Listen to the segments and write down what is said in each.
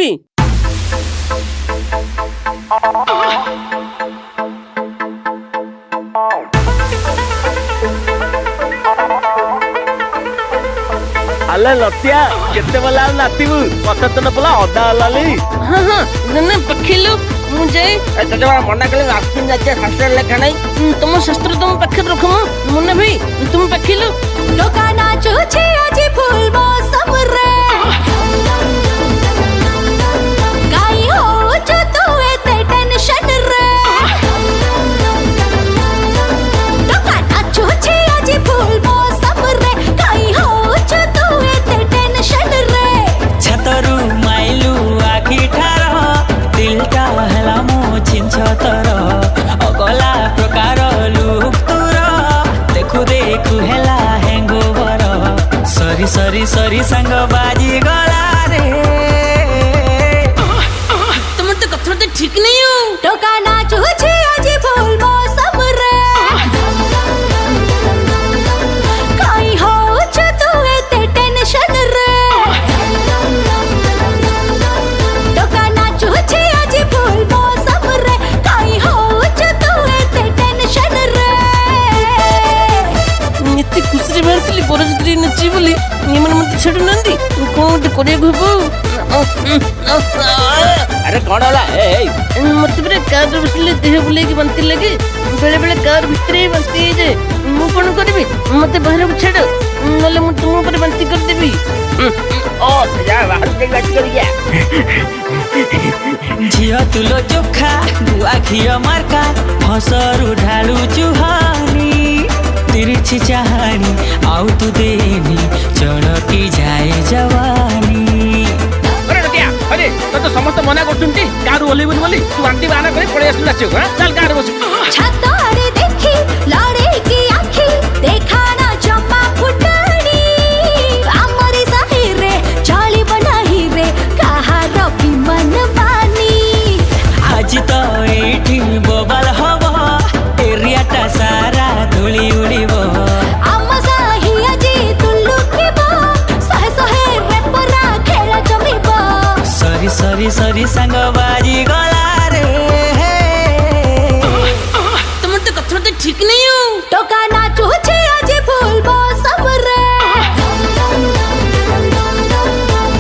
ଯିବି। अले लतिया केते बला नातिबु पछतन पला अदा लाली। हाँ हाँ नन्ना पखिलु मुझे तते मना कले आस्तीन जाचे शास्त्र लेखा नहीं तुम शास्त्र तुम पाखे रख मुन्ना भाई तुम पखिलु टोका नाचो छे आज फूल मौसम रे काई हो जो तू एते टेंशन रे टोका नाचो छे आज फूल मौसम रे काई हो जो तू एते टेंशन रे छतरु माइलु आखि ठार दिलटा हला मो छिंछतर अगला प्रकार लुक तुर देखु देखु हेला हैंगओवर सरी सरी सरी संग बाजी गला रे तुम तो कथर तो ठीक नहीं हो। टोका नाचो छे आज फूल मौसम रे काई हो जो तू एते टेंशन रे टोका नाचो छे आज फूल मौसम रे काई हो जो तू एते टेंशन रे एते खुशी बाहर बरजत्री नची बोली मन मत छेड़ू नंदी कौन गोटे अरे कौन होला ए मत कार बसले देह बुले बनती लगे बेले बेले कार भितर ही बनती है जे मु कौन करी मत बाहर को छेड़ नले मु तुम ऊपर बनती कर देबी। ओ जा बाहर के गट कर गया झियो तुलो चोखा गुआ घियो मार्का हसरु ढालू चुहानी तिरछी चाहानी आउ तू देनी चढ़की जाए जवानी। अरे लतिया अरे तो समस्त मना करछुंती कार ओलेबुल बोली तू आंटी बाना करे पड़े आसु नाचो हां चल कार बस छत आड़े देखी लड़े की आखी देखा ना जमा फुटानी आमरी सही रे चाली बनाही रे कहा रवि मन बानी आज तो एठी बोबाल हवा एरियाटा सारा धूली उड़ीबो आम साही आजी तुल्लु खिबो सहे सहे रे परा खेला जमिबो सरी सरी सरी संग बाजी गला रे तुम तो कथर तो ठीक नहीं हो। टोका नाचो छे आज फूल मौसम रे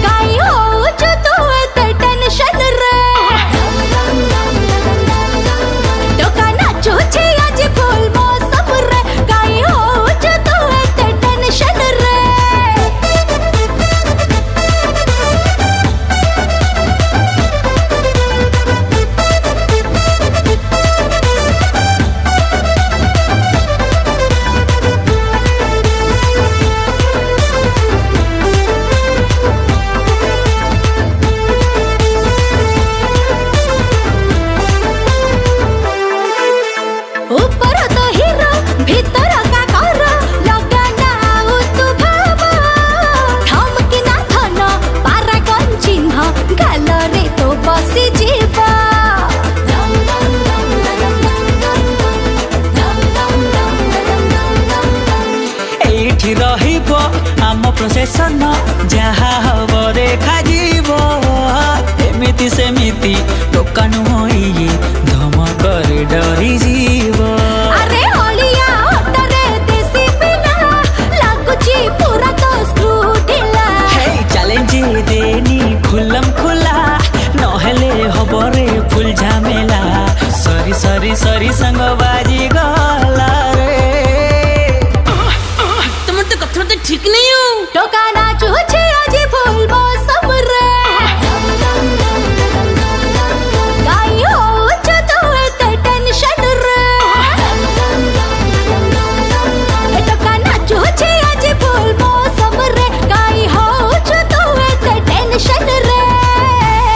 काई हो जो तू एते टेंशन रे टोका नाचो छे आज फूल मौसम रे काई हो जो तू एते टेंशन रे ऊपर तो हीरो भीतर का कर लगाना तू भाबा ठमकी ना थन पारा कन चिन्ह गालरे तो बसी जीवा एठी रहिबो आम प्रोसेसन जहा हबो देखा जीवो एमिति सेमिति टोकान होई धमकर डरी जीवो। अरे होलिया ओटरे देसी बिना लागुची पूरा तो स्क्रू ढिला चैलेंज देनी खुलम खुला नहेले हबरे फुल झमेला सरी सरी सरी संग बाजी ग